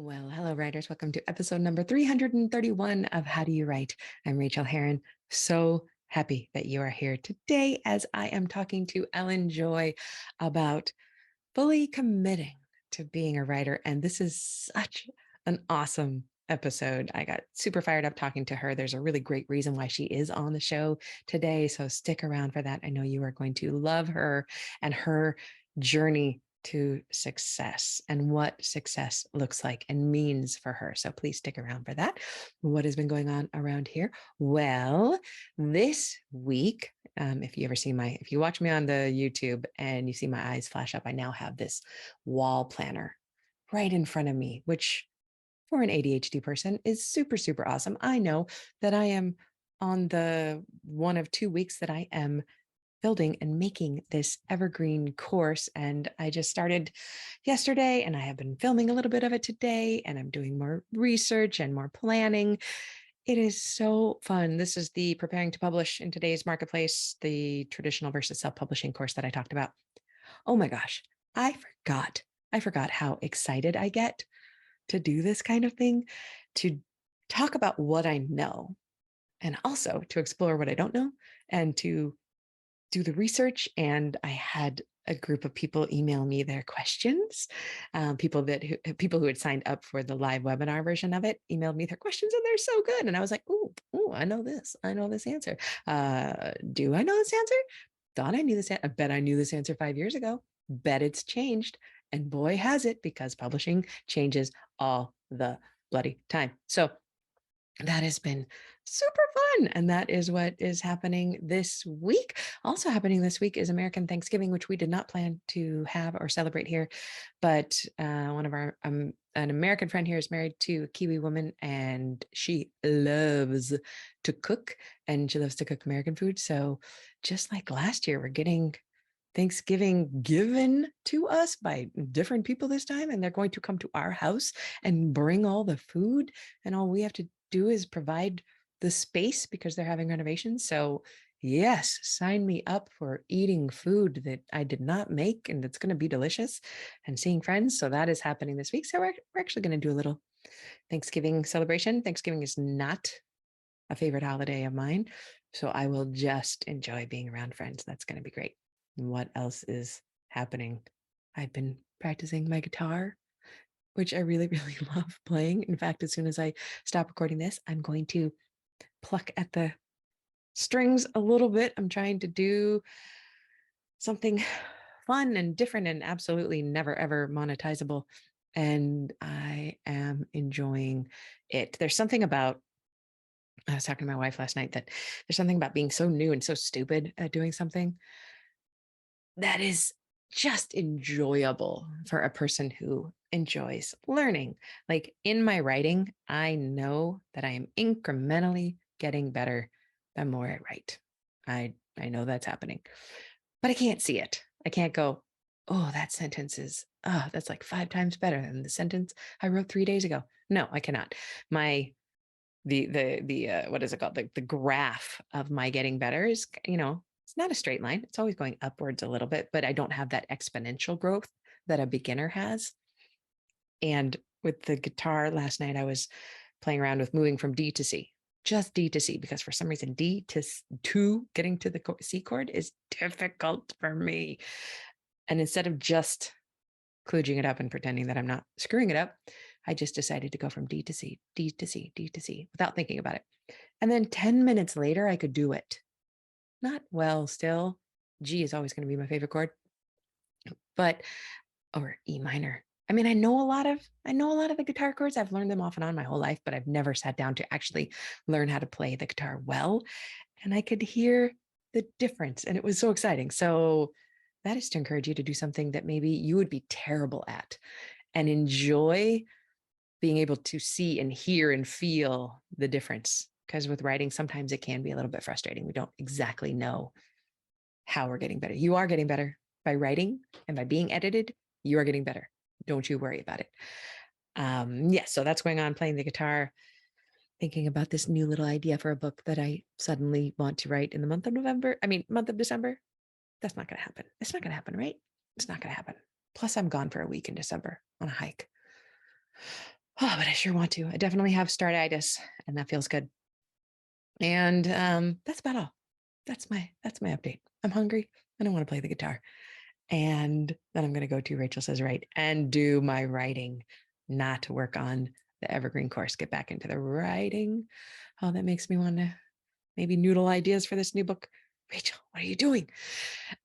Well, hello, writers. Welcome to episode number 331 of How Do You Write? I'm Rachael Herron. So happy that you are here today as I am talking to Ellen Joy about fully committing to being a writer. And this is such an awesome episode. I got super fired up talking to her. There's a really great reason why she is on the show today. So stick around for that. I know you are going to love her and her journey to success and what success looks like and means for her. So please stick around for that. What has been going on around here? Well, this week, if you watch me on the YouTube and you see my eyes flash up, I now have this wall planner right in front of me, which for an ADHD person is super, super awesome. I know that I am on the one of 2 weeks that I am building and making this evergreen course. And I just started yesterday and I have been filming a little bit of it today and I'm doing more research and more planning. It is so fun. This is the preparing to publish in today's marketplace, the traditional versus self-publishing course that I talked about. Oh my gosh, I forgot. I forgot how excited I get to do this kind of thing, to talk about what I know and also to explore what I don't know and to do the research. And I had a group of people email me their questions. People who had signed up for the live webinar version of it emailed me their questions, and they're so good. And I was like, "Ooh, I know this. I know this answer. Do I know this answer? Thought I knew this. I bet I knew this answer 5 years ago. Bet it's changed, and boy has it, because publishing changes all the bloody time." So that has been super fun. And that is what is happening this week. Also happening this week is American Thanksgiving, which we did not plan to have or celebrate here. But one of an American friend here is married to a Kiwi woman, and she loves to cook and she loves to cook American food. So just like last year, we're getting Thanksgiving given to us by different people this time, and they're going to come to our house and bring all the food, and all we have to do is provide the space because they're having renovations. So yes, sign me up for eating food that I did not make and that's going to be delicious, and seeing friends. So that is happening this week. So we're actually going to do a little Thanksgiving celebration. Thanksgiving is not a favorite holiday of mine, so I will just enjoy being around friends. That's going to be great. What else is happening? I've been practicing my guitar, which I really, really love playing. In fact, as soon as I stop recording this, I'm going to pluck at the strings a little bit. I'm trying to do something fun and different and absolutely never, ever monetizable. And I am enjoying it. There's something about, I was talking to my wife last night, that there's something about being so new and so stupid at doing something that is just enjoyable for a person who enjoys learning. Like in my writing, I know that I am incrementally getting better the more I write. I know that's happening, but I can't see it. I can't go, "Oh, that sentence is, that's like 5 times better than the sentence I wrote 3 days ago." No, I cannot. My the what is it called? The graph of my getting better is, it's not a straight line. It's always going upwards a little bit, but I don't have that exponential growth that a beginner has. And with the guitar last night, I was playing around with moving from D to C, just D to C, because for some reason to getting to the C chord is difficult for me. And instead of just kludging it up and pretending that I'm not screwing it up, I just decided to go from D to C, D to C, D to C without thinking about it. And then 10 minutes later, I could do it. Not well still. G is always going to be my favorite chord, but, or E minor. I mean, I know a lot of the guitar chords. I've learned them off and on my whole life, but I've never sat down to actually learn how to play the guitar well. And I could hear the difference, and it was so exciting. So that is to encourage you to do something that maybe you would be terrible at and enjoy being able to see and hear and feel the difference. Because with writing, sometimes it can be a little bit frustrating. We don't exactly know how we're getting better. You are getting better by writing, and by being edited, you are getting better. Don't you worry about it. So that's going on, playing the guitar, thinking about this new little idea for a book that I suddenly want to write in the month of December. That's not going to happen. It's not going to happen, right? It's not going to happen. Plus, I'm gone for a week in December on a hike. Oh, but I sure want to. I definitely have startitis, and that feels good. And that's about all. That's my update. I'm hungry and I want to play the guitar. And then I'm going to go to Rachel Says Write and do my writing, not to work on the evergreen course, get back into the writing. Oh, that makes me want to maybe noodle ideas for this new book. Rachel, what are you doing?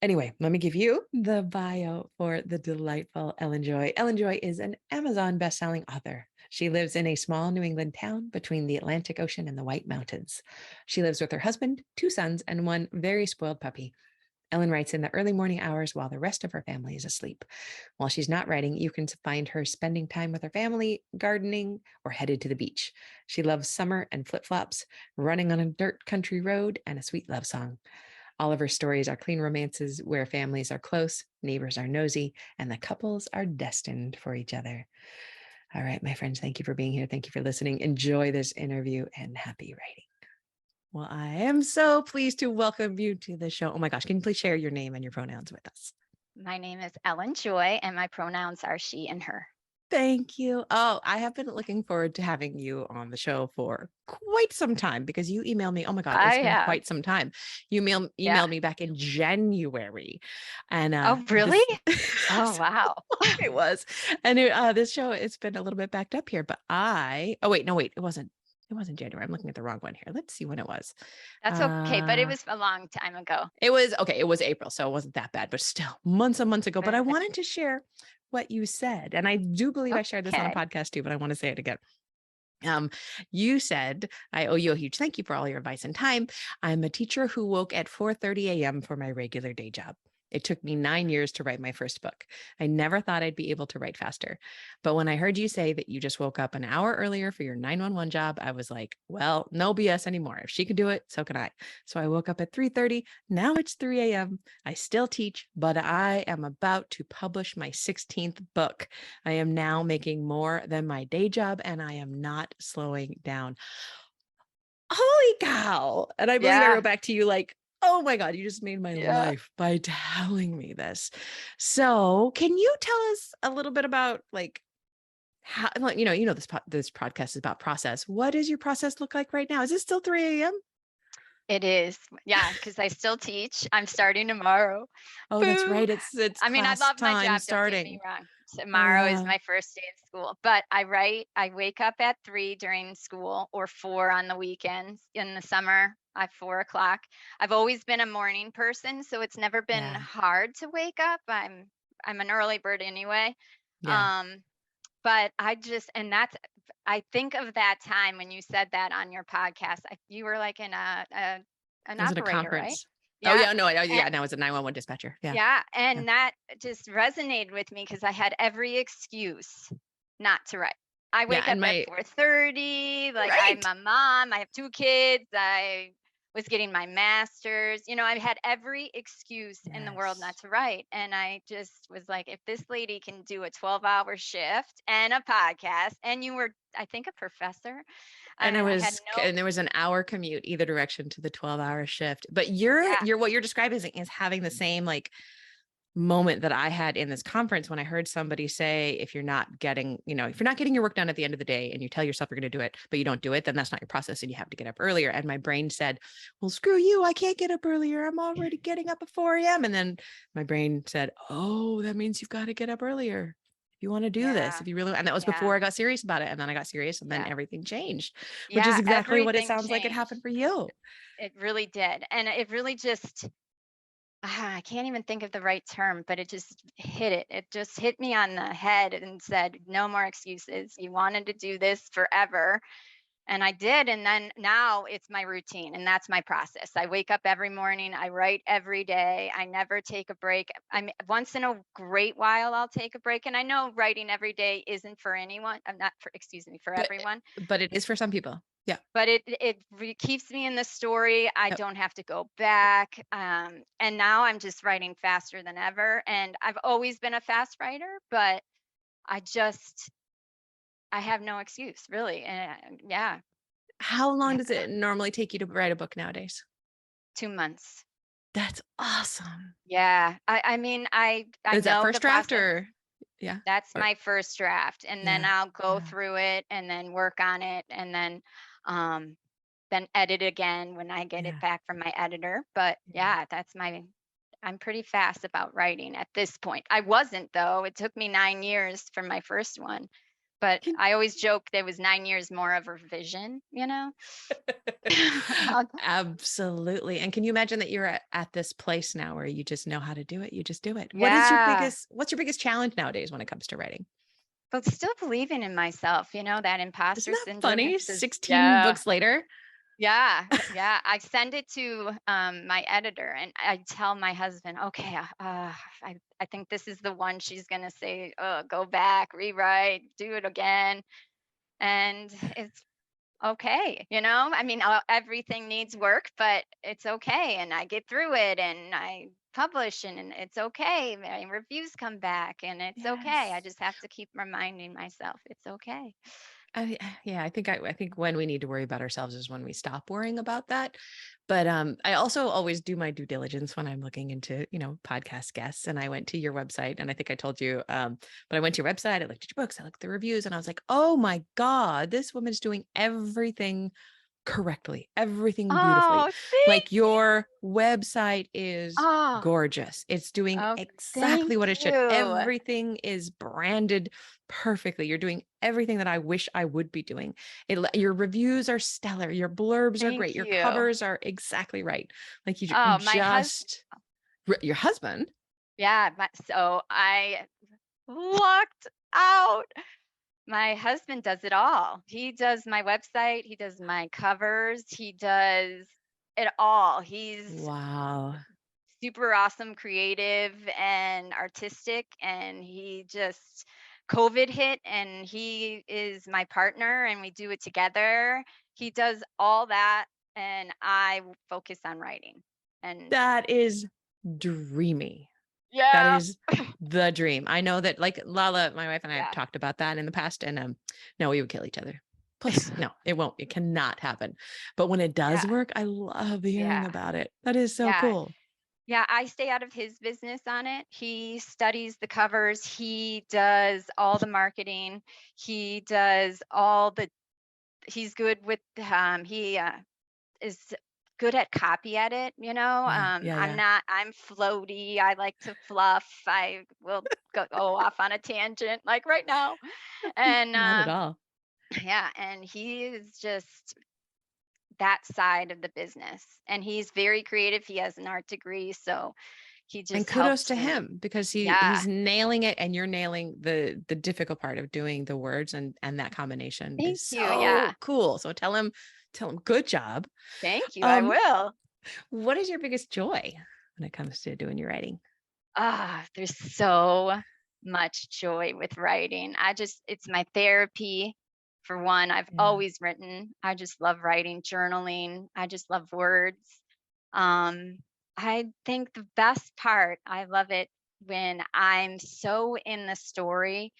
Anyway, let me give you the bio for the delightful Ellen Joy. Ellen Joy is an Amazon bestselling author. She lives in a small New England town between the Atlantic Ocean and the White Mountains. She lives with her husband, 2 sons, and one very spoiled puppy. Ellen writes in the early morning hours while the rest of her family is asleep. While she's not writing, you can find her spending time with her family, gardening, or headed to the beach. She loves summer and flip-flops, running on a dirt country road, and a sweet love song. All of her stories are clean romances where families are close, neighbors are nosy, and the couples are destined for each other. All right, my friends, thank you for being here. Thank you for listening. Enjoy this interview and happy writing. Well, I am so pleased to welcome you to the show. Oh my gosh, can you please share your name and your pronouns with us? My name is Ellen Joy, and my pronouns are she and her. Thank you. Oh, I have been looking forward to having you on the show for quite some time because you emailed me. Oh my God, I it's been have. quite some time. You Yeah. emailed me back in January. And Oh, really? this Oh, so wow. it was. And this show, it's been a little bit backed up here, but it wasn't. It wasn't January. I'm looking at the wrong one here. Let's see when it was. That's okay, but it was a long time ago. It was okay. It was April, so it wasn't that bad, but still months and months ago. But I wanted to share what you said. And I do believe I shared this on a Okay. podcast too, but I want to say it again. You said, I owe you a huge thank you for all your advice and time. I'm a teacher who woke at 4:30 a.m. for my regular day job. It took me 9 years to write my first book. I never thought I'd be able to write faster. But when I heard you say that you just woke up an hour earlier for your 911 job, I was like, well, no BS anymore. If she can do it, so can I. So I woke up at 3:30. Now it's 3 a.m. I still teach, but I am about to publish my 16th book. I am now making more than my day job, and I am not slowing down. Holy cow. And I believe I Yeah. wrote back to you like, oh my God, you just made my Yeah. life by telling me this. So can you tell us a little bit about like how, like, this podcast is about process. What does your process look like right now? Is it still 3 a.m.? It is. Yeah, because I still teach. I'm starting tomorrow. Oh, that's Boo. right. It's I mean, I class love my time job, don't get me starting. wrong. Oh Tomorrow is yeah. my first day of school, but I write. I wake up at 3 during school or 4 on the weekends. In the summer, at 4 o'clock. I've always been a morning person, so it's never been Yeah. hard to wake up. I'm an early bird anyway. Yeah. Um, but I think of that time when you said that on your podcast. You were like in an I was at a operator, right? conference. Oh Yeah. yeah. No, And, yeah. Now it's a 911 dispatcher. Yeah. yeah, Yeah. and that just resonated with me because I had every excuse not to write. I Yeah. wake up And at my 4:30, like I'm right. a mom, I have 2 kids, I was getting my master's. I had every excuse in the world not Yes. to write. And I just was like, if this lady can do a 12-hour shift and a podcast, and you were, I think, a professor, And I had no, there was an hour commute either direction to the 12-hour shift. But yeah, what you're describing is having the same like moment that I had in this conference when I heard somebody say, if you're not getting your work done at the end of the day and you tell yourself you're going to do it, but you don't do it, then that's not your process and you have to get up earlier. And my brain said, well, screw you. I can't get up earlier. I'm already getting up at 4 a.m. And then my brain said, oh, that means you've got to get up earlier. If you want to do this, yeah, if you really, and that was yeah, before I got serious about it. And then I got serious and then yeah, everything changed, which is yeah, exactly what it everything sounds like it changed. happened for you. It really did. And it really just, I can't even think of the right term, but it just hit it. It just hit me on the head and said, no more excuses. You wanted to do this forever. And I did. And then now it's my routine and that's my process. I wake up every morning. I write every day. I never take a break. Once in a great while, I'll take a break. And I know writing every day isn't for anyone. I'm not for, excuse me, for But, everyone, but it is for some people. Yeah. but keeps me in the story. I Yep. don't have to go back. And now I'm just writing faster than ever. And I've always been a fast writer, but I just, I have no excuse really. And yeah, How long yeah, does it normally take you to write a book nowadays? 2 months. That's awesome. Yeah. I mean, I Is that know first the draft process. or? Yeah. That's Or my first draft, and then yeah. I'll go Yeah. through it and then work on it, and um, then edit again when I get it Yeah. back from my editor. But Yeah. yeah, I'm pretty fast about writing at this point. I wasn't though. It took me 9 years for my first one, but Can I always joke there was 9 years more of a revision, you know? I'll Absolutely. And can you imagine that you're at this place now where you just know how to do it? You just do it. Yeah, What's your biggest challenge nowadays when it comes to writing? but still believing in myself, that Isn't imposter that syndrome, funny? it's just 16 yeah. books later. Yeah, yeah. I send it to my editor, and I tell my husband, "Okay, I think this is the one she's gonna say, go back, rewrite, do it again," and it's okay. I mean, everything needs work, but it's okay, and I get through it, and I publish, and it's okay. My reviews come back, and it's okay. I Yes. just have to keep reminding myself it's okay. Yeah, I think when we need to worry about ourselves is when we stop worrying about that. But I also always do my due diligence when I'm looking into, podcast guests. And I went to your website, and I think I told you, but I went to your website, I looked at your books, I looked at the reviews, and I was like, oh my God, this woman's doing everything correctly, everything beautifully. Oh, thank Like you. your website is Oh, gorgeous. It's doing oh, thank exactly what it should. you. Everything is branded perfectly. You're doing everything that I wish I would be doing. Your reviews are stellar. Your blurbs are great. Thank Your you. covers are exactly right. Like you Oh, my husband. just your husband. Yeah, so I lucked out. My husband does it all. He does my website, he does my covers, he does it all. He's Wow. super awesome creative and artistic, and he just COVID hit, and he is my partner, and we do it together. He does all that, and I focus on writing. And That is dreamy. That yeah, is the dream. I know that like Lala, my wife and I have yeah, talked about that in the past, and no, we would kill each other. Plus, no, it won't. It cannot happen. But when it does yeah, work, I love hearing yeah, about it. That is so yeah. cool. Yeah, I stay out of his business on it. He studies the covers, he does all the marketing, he does all the he's good with he is good at copy edit, Yeah, yeah, I'm yeah. not I'm floaty. I like to fluff. I will go off on a tangent like right now. And Not at all. yeah, and he is just that side of the business. And he's very creative. He has an art degree, so he And just kudos helps to me. him because Yeah. he's nailing it, and you're nailing the difficult part of doing the words, and that combination Thank is you. Yeah. so cool. So tell him good job. Thank you. I Um, will. what is your biggest joy when it comes to doing your writing? There's so much joy with writing. It's my therapy. For one, I've Yeah. always written. I just love writing, journaling. I just love words. Um, I think the best part, I love it when I'm so in the story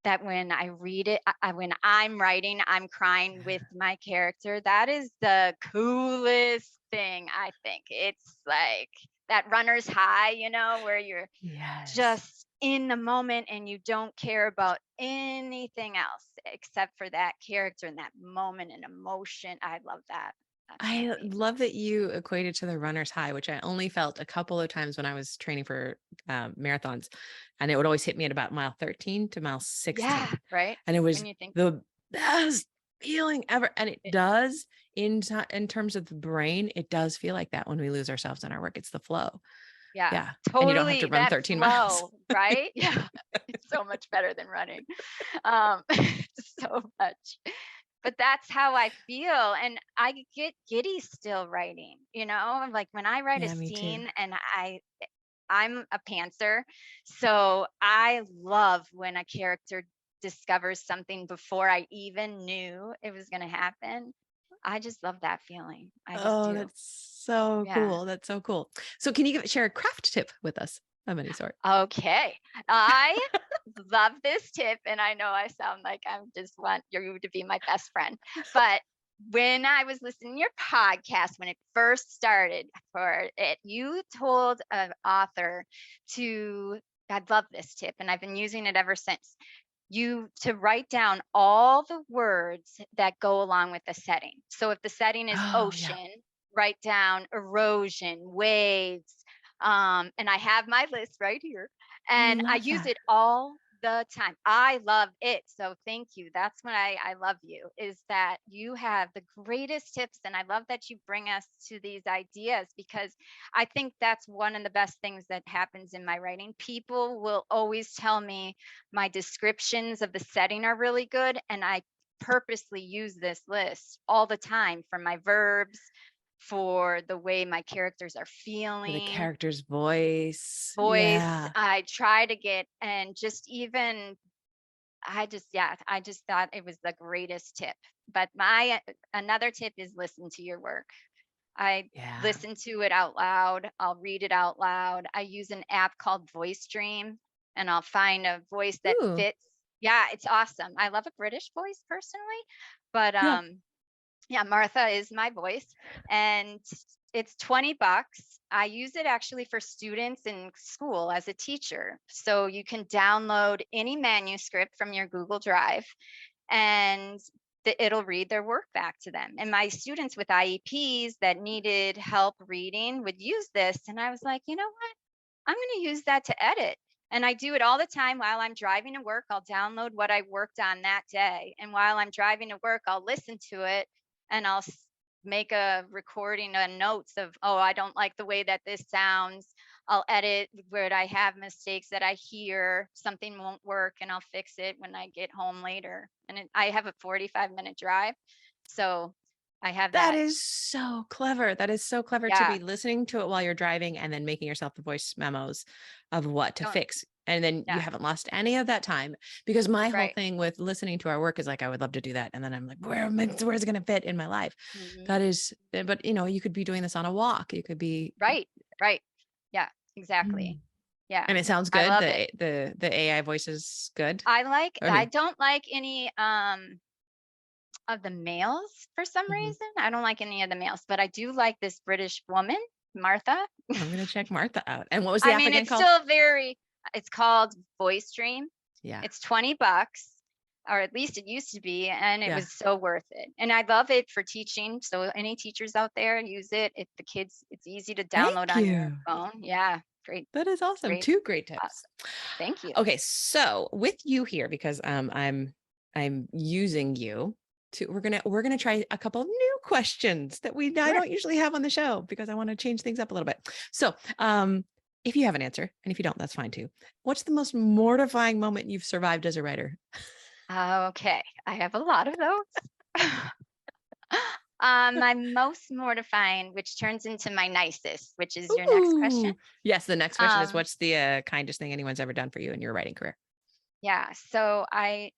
that when I read it, when I'm writing, I'm crying with Yeah. my character. That is the coolest thing, I think. It's like that runner's high, where you're Yes. just in the moment and you don't care about anything else except for that character and that moment and emotion. I love that. That's my I favorite. love that you equated to the runner's high, which I only felt a couple of times when I was training for marathons. And it would always hit me at about mile 13 to mile Yeah, 16. right? And it When was you think the best feeling ever. And it it, does, in terms of the brain, it does feel like that when we lose ourselves in our work. It's the flow. yeah, Yeah. And you don't have to totally run that 13 miles. flow, right? Yeah. It's so much better than running. So much. But that's how I feel, and I get giddy still writing, like when I write a Yeah, me too. scene and I'm a pantser, so I love when a character discovers something before I even knew it was going to happen. I just love that feeling. I just Oh, do. that's so Yeah. cool. That's so cool. So can you share a craft tip with us of any sort? Okay. I love this tip, and I know I sound like I'm just want you to be my best friend. But when I was listening to your podcast when it first started for it, you told an author to I love this tip, and I've been using it ever since. You to write down all the words that go along with the setting. So if the setting is Oh, yeah. ocean, write down erosion, waves. And I have my list right here, I and I love use that. it all the time. I love it. So thank you. That's what I love you, is that you have the greatest tips. And I love that you bring us to these ideas, because I think that's one of the best things that happens in my writing. People will always tell me my descriptions of the setting are really good, and I purposely use this list all the time for my verbs, for the way my characters are For the feeling, character's voice. voice. Yeah. I try to get, and just even yeah, I just thought it was the greatest tip. But my another tip is listen to your work. I Yeah. listen to it out loud. I'll read it out loud. I use an app called Voice Dream, and I'll find a voice that Ooh. fits. Yeah, it's awesome. I love a British voice personally, but Yeah. yeah, Martha is my voice, and it's $20. I use it actually for students in school as a teacher. So you can download any manuscript from your Google Drive, and it'll read their work back to them. And my students with IEPs that needed help reading would use this. And I was like, you know what? I'm going to use that to edit. And I do it all the time while I'm driving to work. I'll download what I worked on that day. And while I'm driving to work, I'll listen to it, and I'll make a recording and notes of, oh, I don't like the way that this sounds. I'll edit where I have mistakes that I hear, something won't work, and I'll fix it when I get home later. And I have a 45-minute drive. So I have That that. is so clever. That is so clever to Yeah. be listening to it while you're driving and then making yourself the voice memos of what to Don't, fix. And then you yeah. haven't lost any of that time, because my whole Right. thing with listening to our work is like, I would love to do that. And then I'm like, where's it going to fit in my life? Mhm. That is, but you could be doing this on a walk. You could be, Right, right. Yeah, Mm. exactly. Yeah, And it sounds I good. love it. The AI voice is good. I I mean, don't like any, of the males for some mhm. reason. I don't like any of the males, but I do like this British woman, Martha. I'm going to check Martha out. And what was the I app mean, again it's called? still very it's called Voice Dream. Yeah. It's $20, or at least it used to be, and it Yeah. was so worth it. And I love it for teaching. So any teachers out there, use it. If the kids, it's easy to download Thank on your you. phone. Yeah, great, That is awesome. great. Two great tips. Awesome. Thank you. Okay, so with you here, because I'm using you to we're gonna try a couple of new questions that I Sure. don't usually have on the show, because I want to change things up a little bit. So if you have an answer, and if you don't, that's fine too. What's the most mortifying moment you've survived as a writer? Okay, I have a lot of those. My most mortifying, which turns into my nicest, which is your next question. Ooh. Yes, the next question is, Um, what's the kindest thing anyone's ever done for you in your writing career? yeah, so I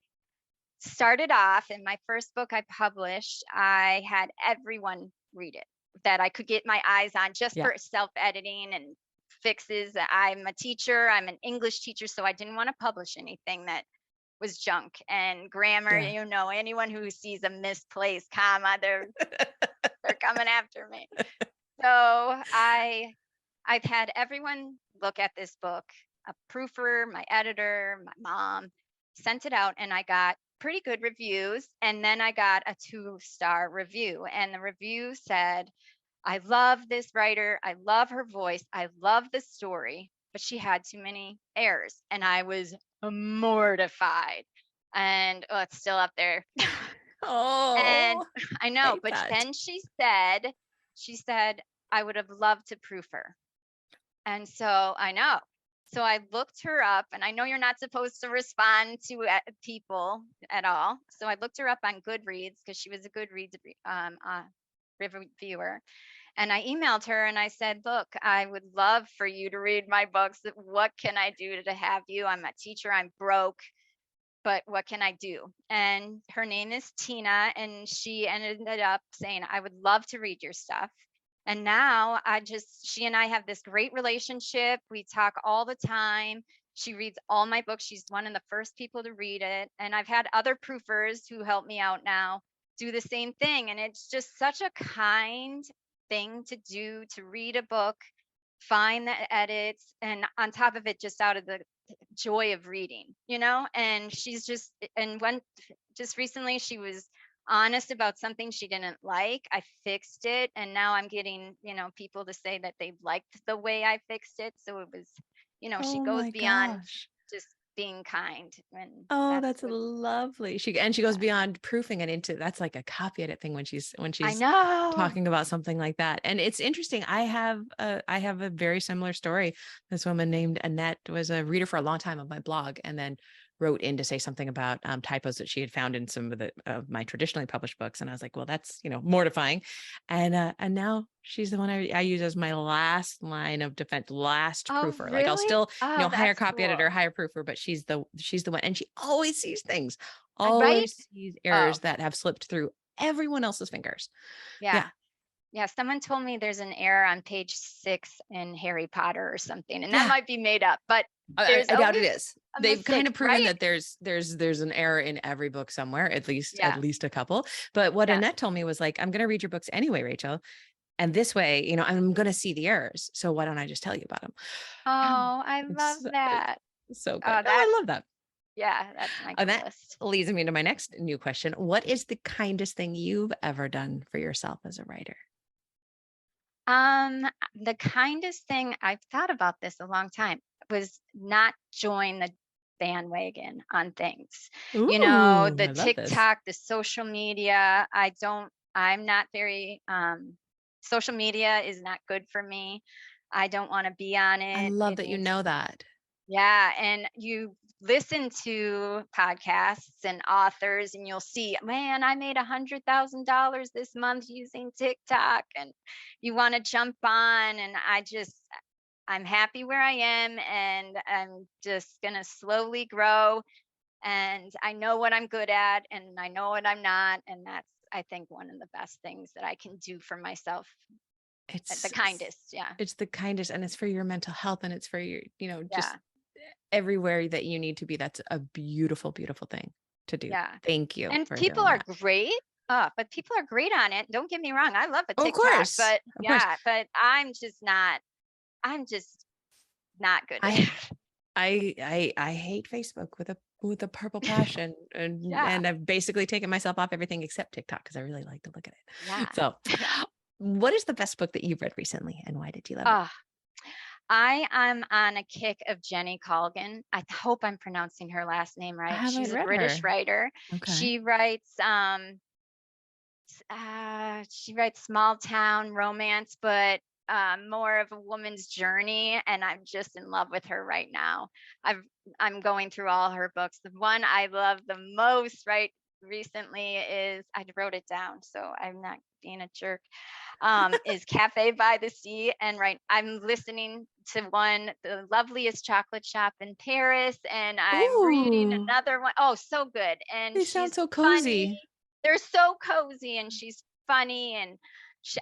started off in my first book I published, I had everyone read it that I could get my eyes on, just Yeah. for self editing and fixes. I'm a teacher, I'm an English teacher, so I didn't want to publish anything that was junk and grammar. Yeah. Anyone who sees a misplaced comma, they're coming after me. So I've had everyone look at this book, a proofer, my editor, my mom, sent it out, and I got pretty good reviews. And then I got a 2-star review, and the review said, I love this writer. I love her voice. I love the story, but she had too many errors. And I was mortified. And oh, it's still up there. And Oh, I know, hate but that. then she said, I would have loved to proof her. And so I know. So I looked her up, and I know you're not supposed to respond to people at all. So I looked her up on Goodreads, because she was a Goodreads reviewer. And I emailed her and I said, look, I would love for you to read my books. What can I do to have you? I'm a teacher, I'm broke, but what can I do? And her name is Tina, and she ended up saying, I would love to read your stuff. And now she and I have this great relationship. We talk all the time. She reads all my books. She's one of the first people to read it. And I've had other proofers who help me out now do the same thing. And it's just such a kind thing to do, to read a book, find the edits, and on top of it, just out of the joy of reading, and she's just and when just recently she was honest about something she didn't like. I fixed it, and now I'm getting, people to say that they liked the way I fixed it. So it was, she Oh goes my beyond gosh. just being kind, and Oh, that's that's what. lovely. She goes Yeah. beyond proofing it into that's like a copy edit thing when I she's know. talking about something like that. And it's interesting. I have a very similar story. This woman named Annette was a reader for a long time of my blog, and then wrote in to say something about typos that she had found in some of the of my traditionally published books. And I was like, well, that's mortifying. And now she's the one I use as my last line of defense, last Oh, proofer. Like I'll really? still Oh, hire that's copy editor, cool. hire proofer, but she's the one, and she always sees things, Right? always sees Oh, errors that have slipped through everyone else's fingers. yeah. Yeah, Yeah, someone told me there's an error on page 6 in Harry Potter or something, and that yeah. might be made up, but I, there's I doubt it always is. a They've kind mistake, of proven right? that there's an error in every book somewhere, at Yeah, least a couple. But what yeah. Annette told me was like, I'm going to read your books anyway, Rachel, and this way, I'm going to see the errors. So why don't I just tell you about them? Yeah, Oh, I love it's that. so good. Oh, Oh, I that's love that. yeah, that's my And that coolest. leads me to my next new question. What is the kindest thing you've ever done for yourself as a writer? The kindest thing I've thought about this a long time was not join the bandwagon on things. Ooh, The I love this. TikTok, the social media. I'm not very social media is not good for me. I don't want to be on I it. love It that you makes know that. Yeah, and you listen to podcasts and authors, and you'll see, man, I made $100,000 this month using TikTok, and you want to jump on. And I'm happy where I am, and I'm just gonna slowly grow. And I know what I'm good at, and I know what I'm not, and that's, I think, one of the best things that I can do for myself. The It's kindest, yeah, it's the kindest, and it's for your mental health, and it's for your, just yeah. everywhere that you need to be. That's a beautiful, beautiful thing to do. Yeah, Thank you and for people doing are that. great, but people are great on it, don't get me wrong, I love a Of TikTok, course. but Of course. yeah, but I'm just not good at I it. I hate Facebook with a purple passion, Yeah, and I've basically taken myself off everything except TikTok because I really like to look at it. yeah, So, yeah. what is the best book that you've read recently, and why did you love it? Oh, I am on a kick of Jenny Colgan. I hope I'm pronouncing her last name I right. haven't She's a read British her. writer. Okay. She writes, she writes small town romance, but more of a woman's journey, and I'm just in love with her right now. I've I'm going through all her books. The one I love the most right recently is, I wrote it down, so I'm not being a jerk. Is Cafe by the Sea, and right, I'm listening to one, The Loveliest Chocolate Shop in Paris, and I'm reading Ooh, another one. Oh, so good, and they sound she's so funny. cozy. They're so cozy, and she's funny, and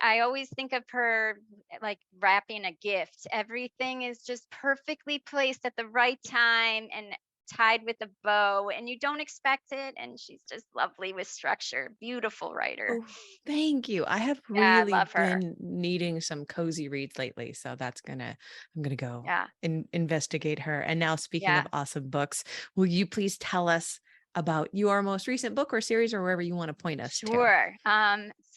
I always think of her like wrapping a gift. Everything is just perfectly placed at the right time and tied with a bow, and you don't expect it. And she's just lovely with structure. Beautiful writer. Oh, thank you. I have Yeah, I really love her. been needing some cozy reads lately, so I'm gonna go Yeah, and investigate her. And now, speaking of yeah, awesome books, will you please tell us about your most recent book or series, or wherever you want to point us to? sure.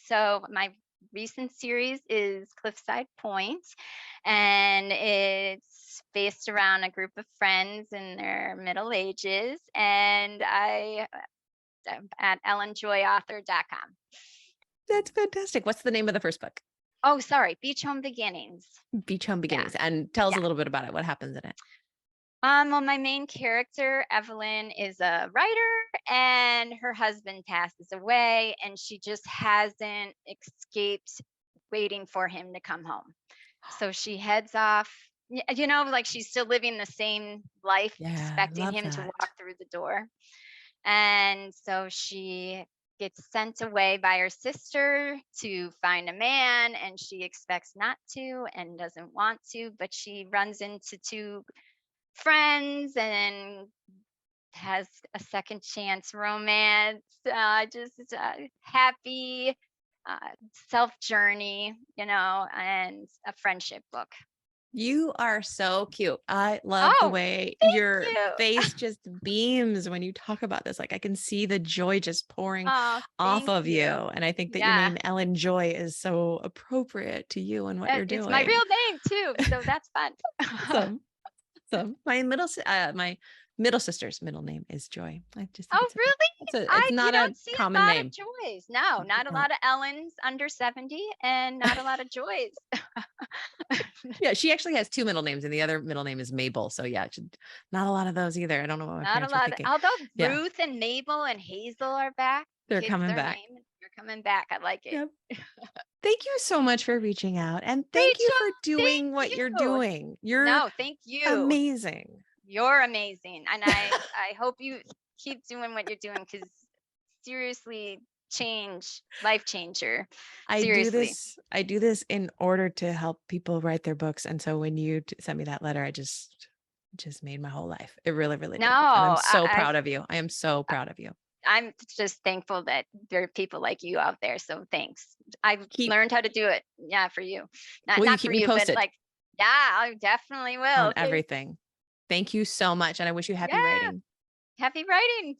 So my recent series is Cliffside Point, and it's based around a group of friends in their middle ages, and I'm at ellenjoyauthor.com. That's fantastic. What's the name of the first book? Oh, sorry, Beach Home Beginnings. Beach Home Yeah, Beginnings. And tell us yeah. a little bit about it. What happens in it? Well, my main character, Evelyn, is a writer, and her husband passes away, and she just hasn't escaped waiting for him to come home. So she heads off, like she's still living the same life, Yeah, expecting love him to that. walk through the door. And so she gets sent away by her sister to find a man, and she expects not to and doesn't want to, but she runs into two friends and has a second chance romance, just happy self journey, and a friendship book. You are so cute. I love the Oh, way thank your you. face just beams when you talk about this. Like I can see the joy just pouring Oh, off thank of you. you. And I think that your Yeah. name, Ellen Joy, is so appropriate to you and what you're It's my doing. real name too, so that's fun. Awesome. So my middle sister's middle name is Joy. I just think Oh, it's a really? it's You not a don't see a common lot of name. joys. No, not a No. lot of Ellens under 70 and not a lot of joys. Yeah, she actually has two middle names, and the other middle name is Mabel. So yeah, not a lot of those either. I don't know what my Not a parents were lot. thinking. Although Yeah, Ruth and Mabel and Hazel are back, they're kids coming are back. named. They're coming back. I like it. Yep. Thank you so much for reaching out, and thank you Rachel, for thank doing what you're you. doing. You're No, thank you. amazing. You're amazing. And I hope you keep doing what you're doing because seriously, life changer. Seriously. I do this in order to help people write their books. And so when you sent me that letter, just made my whole life. It really, really No, did. And I'm so I proud of you. I am so proud of you. I'm just thankful that there are people like you out there. So thanks. I've Keep learned how to do it. Yeah, for you. Not Will you not keep for me you, but posted like, yeah, I definitely on will. Thank everything? Thank you so much. And I wish you happy yeah. writing. Happy writing.